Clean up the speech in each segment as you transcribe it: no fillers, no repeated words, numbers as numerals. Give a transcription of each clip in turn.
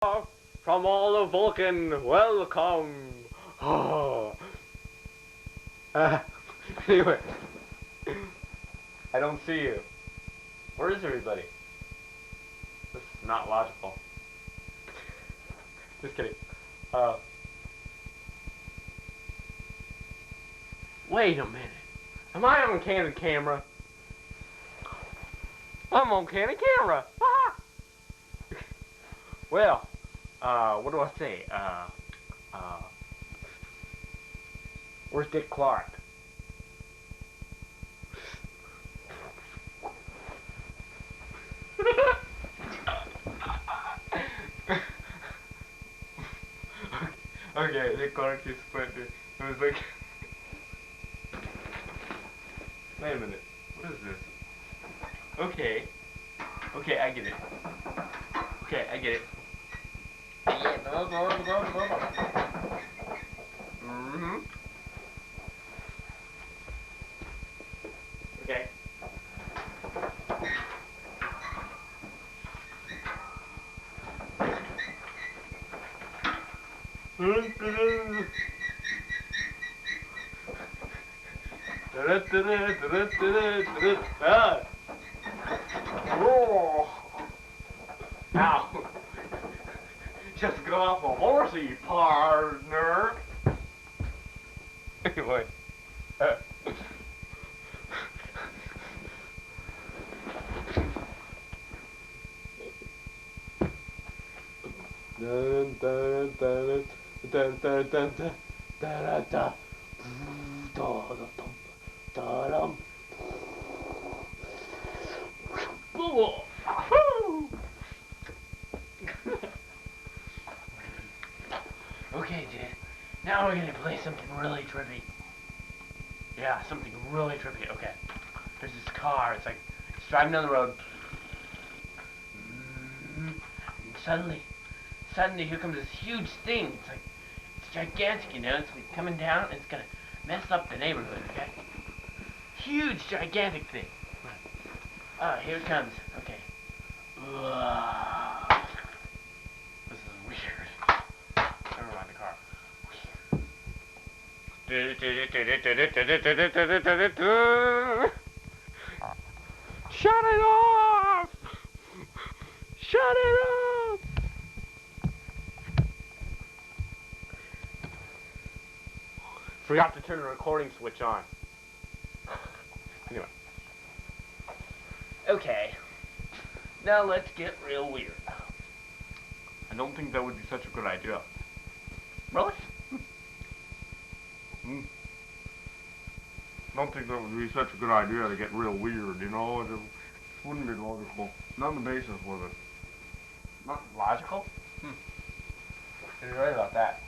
From all of Vulcan, welcome. Anyway, I don't see you. Where is everybody? This is not logical. Just kidding. Wait a minute. Am I on candid camera? I'm on candid camera. Well, what do I say? Where's Dick Clark? Okay, Dick Clark is funny. It was like... Wait a minute. What is this? Okay. Okay, I get it. Okay, I get it. Mm-hmm. Okay. Ow. Just got off a horsey, partner. Anyway. Dun dun dun dun dun dun dun da da da. Okay, Jen. Now we're gonna play something really trippy. Yeah, something really trippy. Okay. There's this car. It's driving down the road. And suddenly, here comes this huge thing. It's gigantic, you know. It's coming down, and it's gonna mess up the neighborhood. Okay. Huge, gigantic thing. Here it comes. Okay. This is weird. Never mind the car. Shut it off! Shut it off! Forgot to turn the recording switch on. Anyway. Okay. Now let's get real weird. I don't think that would be such a good idea. Really? I don't think that would be such a good idea to get real weird, you know? It just wouldn't be logical. Not on the basis with it. Not logical? You're right about that.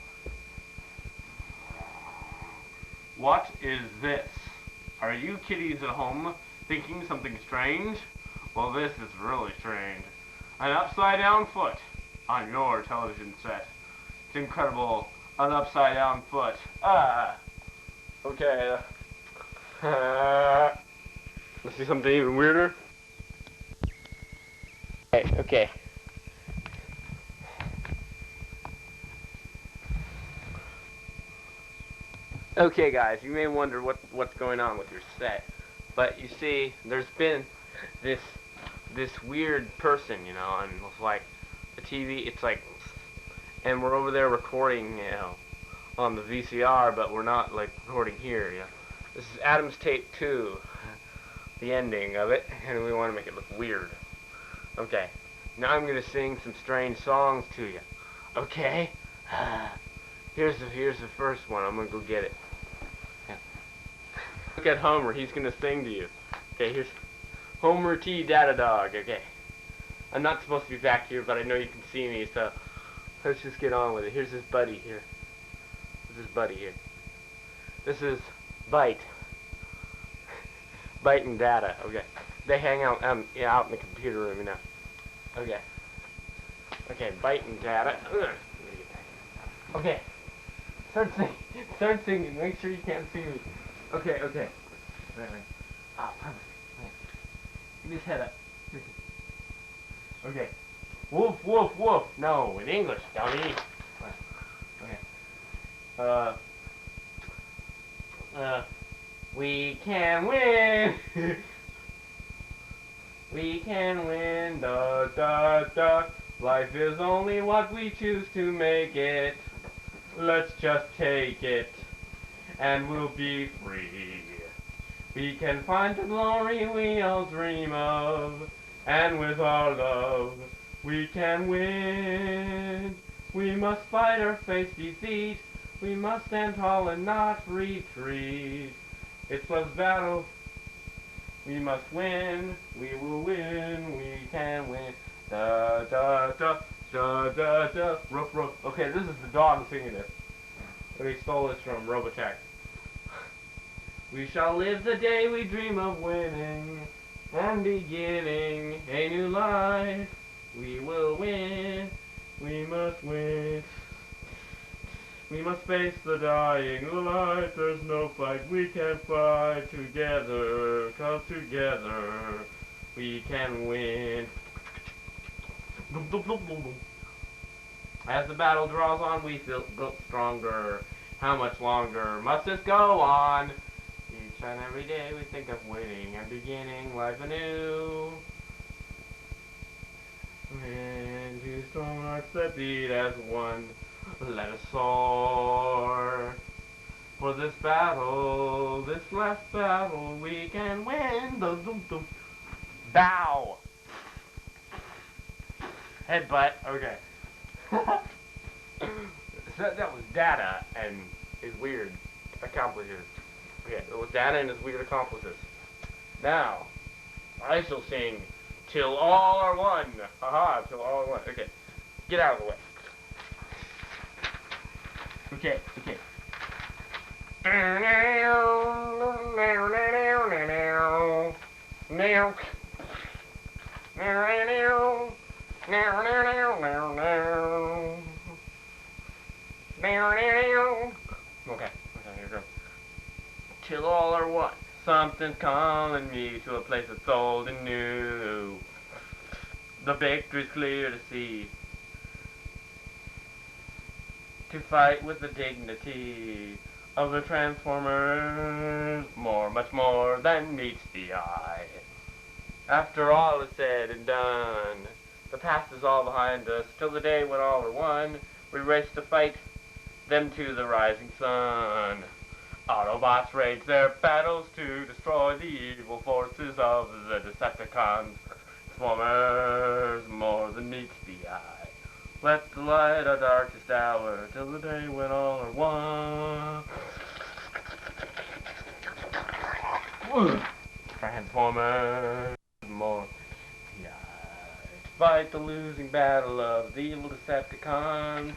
What is this? Are you kitties at home thinking something strange? Well, this is really strange. An upside down foot on your television set. It's incredible. An upside down foot. Okay. Let's see something even weirder. Okay. Okay, guys, you may wonder what's going on with your set, but you see, there's been this weird person, you know, and it's like the TV. It's like, and we're over there recording, you know, on the VCR, but we're not like recording here. You know, this is Adam's Tape 2, the ending of it, and we want to make it look weird. Okay, now I'm gonna sing some strange songs to you. Okay, here's the first one. I'm gonna go get it. Yeah. Look at Homer. He's gonna sing to you. Okay, here's Homer T. Data Dog. Okay, I'm not supposed to be back here, but I know you can see me, so let's just get on with it. Here's his buddy here. This is Buddy here. This is Bite. Bite and Data. Okay. They hang out yeah, out in the computer room, you know. Okay. Okay, Bite and Data. Okay. Start singing. Make sure you can't see me. Okay. Right. Ah, perfect. Give me his head up. Okay. Woof, woof, woof. No, in English, dummy. Okay. Uh, we can win. We can win. Da, da, da. Life is only what we choose to make it. Let's just take it, and we'll be free. We can find the glory we all dream of, and with our love, we can win. We must fight or face defeat. We must stand tall and not retreat. It's love's battle. We must win. We will win. We can win. Da da da da da da. Ruff ruff. Okay, this is the dog singing this. We stole this from Robotech. We shall live the day we dream of winning and beginning a new life. We will win. We must win. We must face the dying light. There's no fight we can fight together. 'Cause together we can win. As the battle draws on, we feel stronger. How much longer must this go on? Each and every day we think of winning and beginning life anew. And two strong hearts that beat as one, let us soar. For this battle, this last battle, we can win. Bow. Headbutt. Okay. That was Data and his weird accomplices. Okay, it was Data and his weird accomplices. Now, I shall sing Till All Are One. Haha, till all are one. Okay, get out of the way. Okay, okay. Okay, here we go. Till all are one. Something's calling me to a place that's old and new. The victory's clear to see. To fight with the dignity of the Transformers. More, much more than meets the eye. After all is said and done, the past is all behind us. Till the day when all are one, we race to fight them to the rising sun. Autobots wage their battles to destroy the evil forces of the Decepticons. Transformers more than meets the eye. Let the light our darkest hour till the day when all are one. Transformers more. Yeah. Fight the losing battle of the evil Decepticons.